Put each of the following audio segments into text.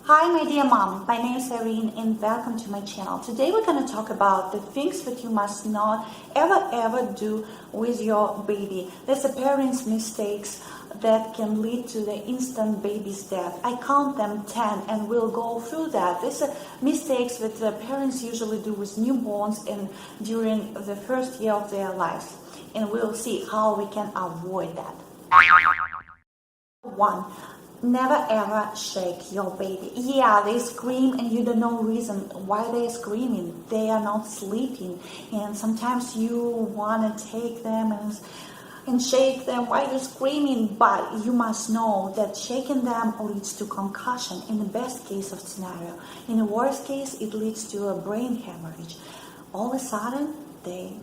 Hi my dear mom, my name is Irene and welcome to my channel. Today we're going to talk about the things that you must not ever do with your baby. There's a parent's mistakes that can lead to the instant baby's death. I count them 10 and we'll go through that. These are mistakes that the parents usually do with newborns and during the first year of their lives. And we'll see how we can avoid that. 1. Never ever shake your baby. Yeah, they scream and you don't know reason why they're screaming. They are not sleeping. And sometimes you want to take them and shake them while you're screaming. But you must know that shaking them leads to concussion in the best case of scenario. In the worst case, it leads to a brain hemorrhage. All of a sudden, they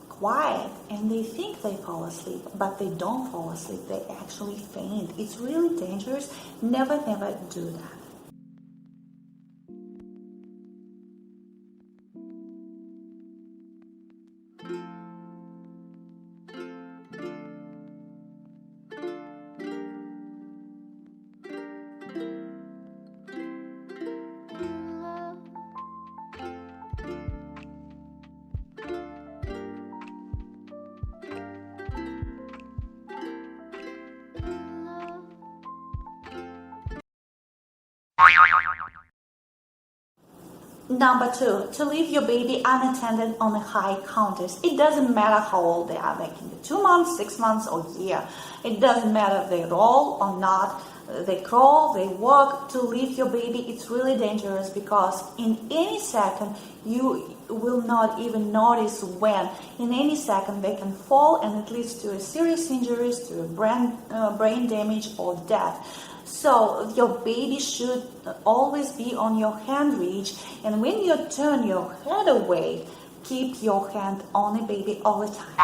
quiet and they think they fall asleep, but they don't fall asleep. They actually faint. It's really dangerous. Never do that. Number 2, to leave your baby unattended on the high counters. It doesn't matter how old they are. They can be 2 months, 6 months, or a year. It doesn't matter if they roll or not. They crawl, they walk. To leave your baby, it's really dangerous because in any second, you will not even notice when. In any second, they can fall and it leads to a serious injuries, to a brain damage or death. So your baby should always be on your hand reach, and when you turn your head away, keep your hand on the baby all the time.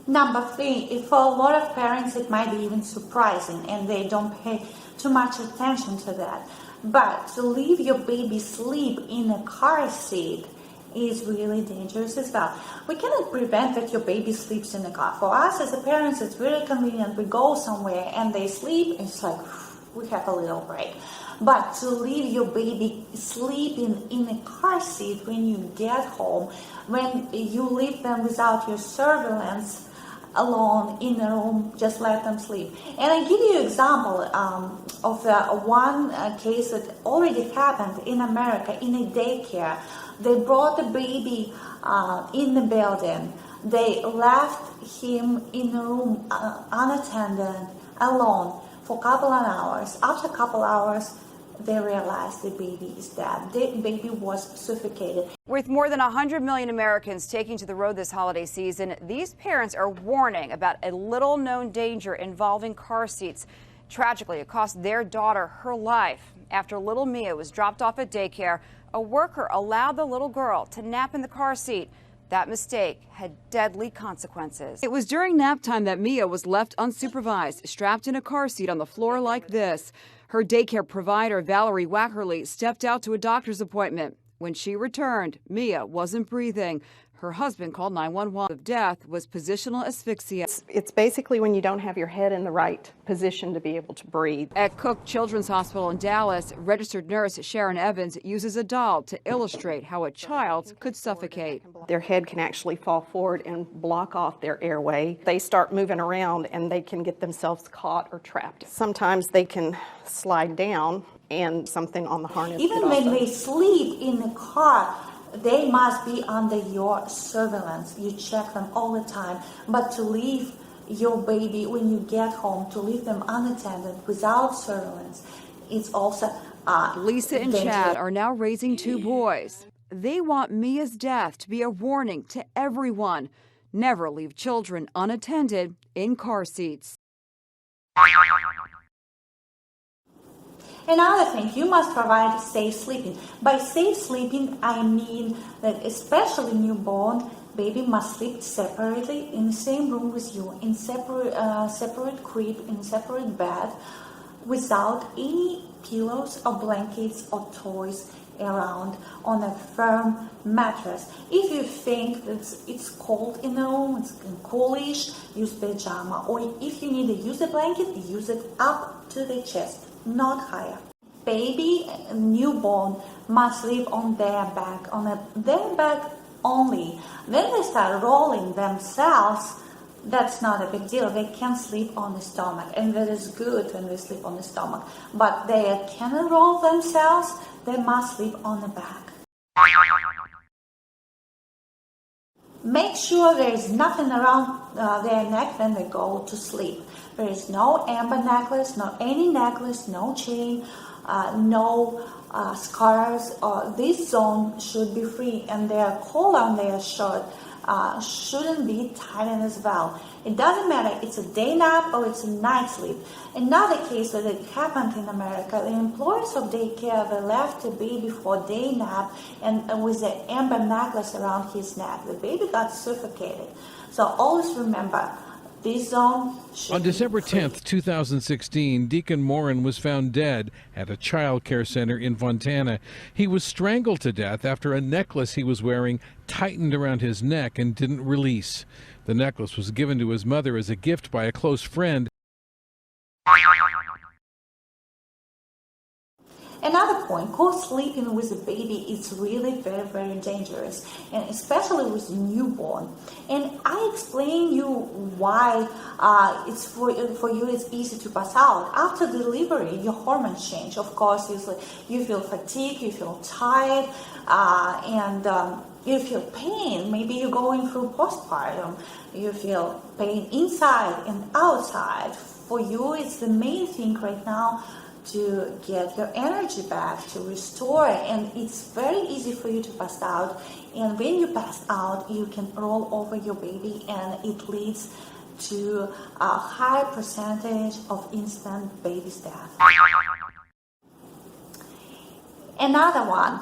Number 3, for a lot of parents it might be even surprising and they don't pay too much attention to that. But to leave your baby sleep in a car seat is really dangerous as well. We cannot prevent that your baby sleeps in the car. For us as a parents, it's very convenient. We go somewhere and they sleep, it's like we have a little break. But to leave your baby sleeping in a car seat when you get home, when you leave them without your surveillance, alone in the room, just let them sleep. And I give you an example of one case that already happened in America in a daycare. They brought the baby in the building. They left him in the room unattended, alone, for a couple of hours. After a couple of hours, they realized the baby is dead. The baby was suffocated. With more than 100 million Americans taking to the road this holiday season, these parents are warning about a little-known danger involving car seats. Tragically, it cost their daughter her life. After little Mia was dropped off at daycare, a worker allowed the little girl to nap in the car seat. That mistake had deadly consequences. It was during nap time that Mia was left unsupervised, strapped in a car seat on the floor like this. Her daycare provider, Valerie Wackerly, stepped out to a doctor's appointment. When she returned, Mia wasn't breathing. Her husband called 911. Of death was positional asphyxia. It's basically when you don't have your head in the right position to be able to breathe. At Cook Children's Hospital in Dallas, registered nurse Sharon Evans uses a doll to illustrate how a child could suffocate. Their head can actually fall forward and block off their airway. They start moving around and they can get themselves caught or trapped. Sometimes they can slide down and something on the harness. Even when they sleep in the car, they must be under your surveillance. You check them all the time. But to leave your baby when you get home, to leave them unattended without surveillance, it's also Lisa and dangerous. Chad are now raising 2 boys. They want Mia's death to be a warning to everyone. Never leave children unattended in car seats. Another thing, you must provide safe sleeping. By safe sleeping, I mean that especially newborn baby must sleep separately in the same room with you, in separate crib, in separate bed, without any pillows or blankets or toys around, on a firm mattress. If you think that it's cold in the room, it's coolish, use pajama. Or if you need to use a blanket, use it up to the chest, not higher. baby, newborn, must sleep on their back, their back only. When they start rolling themselves, that's not a big deal. They can sleep on the stomach, and that is good when they sleep on the stomach. But they cannot roll themselves, they must sleep on the back. Make sure there is nothing around their neck when they go to sleep. There is no amber necklace, no any necklace, no chain, no scarves. This zone should be free, and their collar on their shirt shouldn't be tightened as well. It doesn't matter, it's a day nap or it's a night sleep. Another case that it happened in America, the employees of daycare, they left the baby for a day nap and with an amber necklace around his neck. The baby got suffocated. So always remember, this zone should On December be free. 10th, 2016, Deacon Morin was found dead at a child care center in Fontana. He was strangled to death after a necklace he was wearing tightened around his neck and didn't release. The necklace was given to his mother as a gift by a close friend. Another point, co-sleeping with a baby is really very, very dangerous, and especially with a newborn. And I explain you why it's for you it's easy to pass out. After delivery, your hormones change. Of course, you feel fatigue, you feel tired, and you feel pain. Maybe you're going through postpartum. You feel pain inside and outside. For you, it's the main thing right now to get your energy back, to restore, and it's very easy for you to pass out. And when you pass out, you can roll over your baby, and it leads to a high percentage of instant baby death. Another one,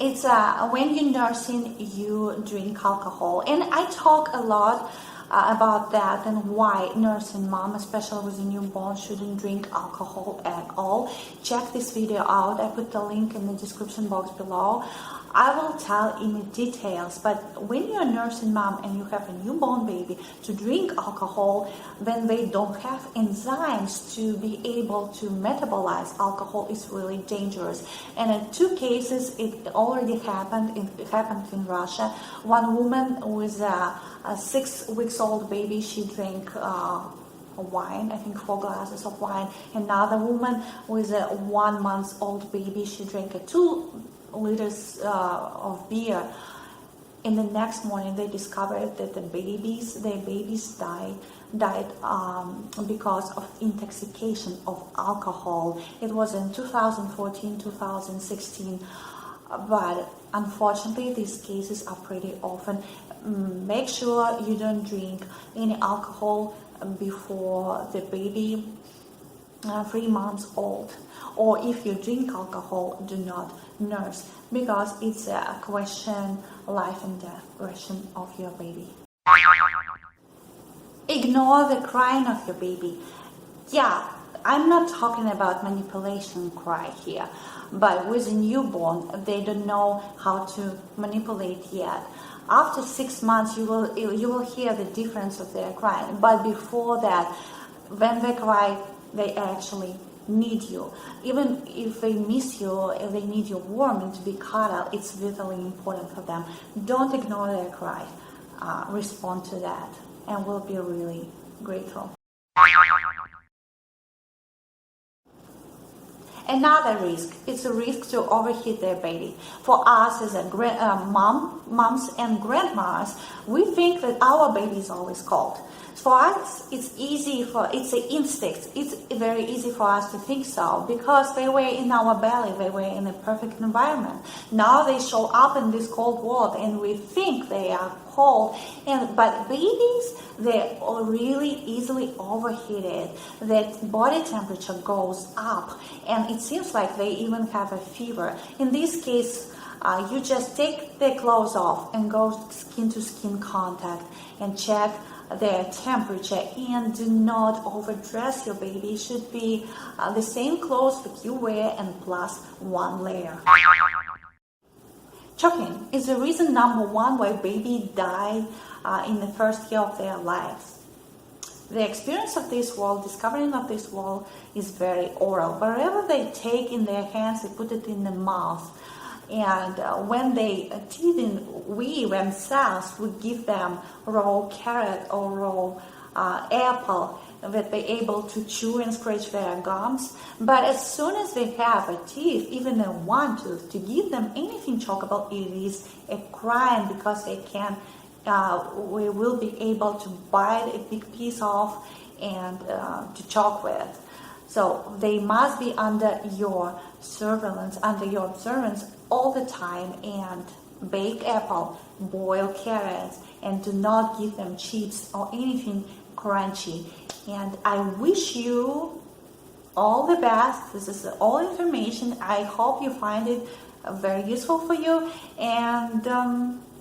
it's when you're nursing, you drink alcohol, and I talk a lot about that and why nursing mom, especially with a newborn, shouldn't drink alcohol at all. Check this video out. I put the link in the description box below. I will tell in details, but when you're a nursing mom and you have a newborn baby, to drink alcohol when they don't have enzymes to be able to metabolize alcohol is really dangerous. And in 2 cases, it already happened. It happened in Russia. One woman with a 6-week-old baby, she drank wine, I think 4 glasses of wine. Another woman with a 1-month-old baby, she drank 2 liters of beer. In the next morning, they discovered that their babies died because of intoxication of alcohol. It was in 2014, 2016, but unfortunately, these cases are pretty often. Make sure you don't drink any alcohol before the baby 3 months old, or if you drink alcohol, do not nurse, because it's a question, life and death question of your baby. Ignore the crying of your baby. Yeah, I'm not talking about manipulation cry here, but with a newborn, they don't know how to manipulate yet. After 6 months, you will hear the difference of their crying, but before that, when they cry, they actually need you. Even if they miss you, if they need you warm and to be cuddled, it's vitally important for them. Don't ignore their cry. Respond to that, and we'll be really grateful. Another risk, it's a risk to overheat their baby. For us as a moms and grandmas, we think that our baby is always cold. For us, it's an instinct. It's very easy for us to think so, because they were in our belly, they were in a perfect environment. Now they show up in this cold world, and we think they are cold. But babies, they are really easily overheated. Their body temperature goes up, and it seems like they even have a fever. In this case, you just take their clothes off and go skin to skin contact and check their temperature, and do not overdress your baby. It should be the same clothes that you wear and plus 1 layer. Choking is the reason number 1 why baby died in the first year of their lives. The experience of this world, discovering of this world, is very oral. Wherever they take in their hands, they put it in the mouth. And when they we themselves would give them raw carrot or raw apple that they're able to chew and scratch their gums. But as soon as they have a teeth, even a one tooth, to give them anything chockable, it is a crime, because they can. We will be able to bite a big piece off and to choke with. So they must be under your surveillance, under your observance all the time, and bake apple, boil carrots, and do not give them chips or anything crunchy. And I wish you all the best. This is all information. I hope you find it very useful for you. And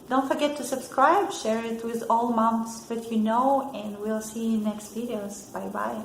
don't forget to subscribe, share it with all moms that you know, and we'll see you in next videos. Bye-bye.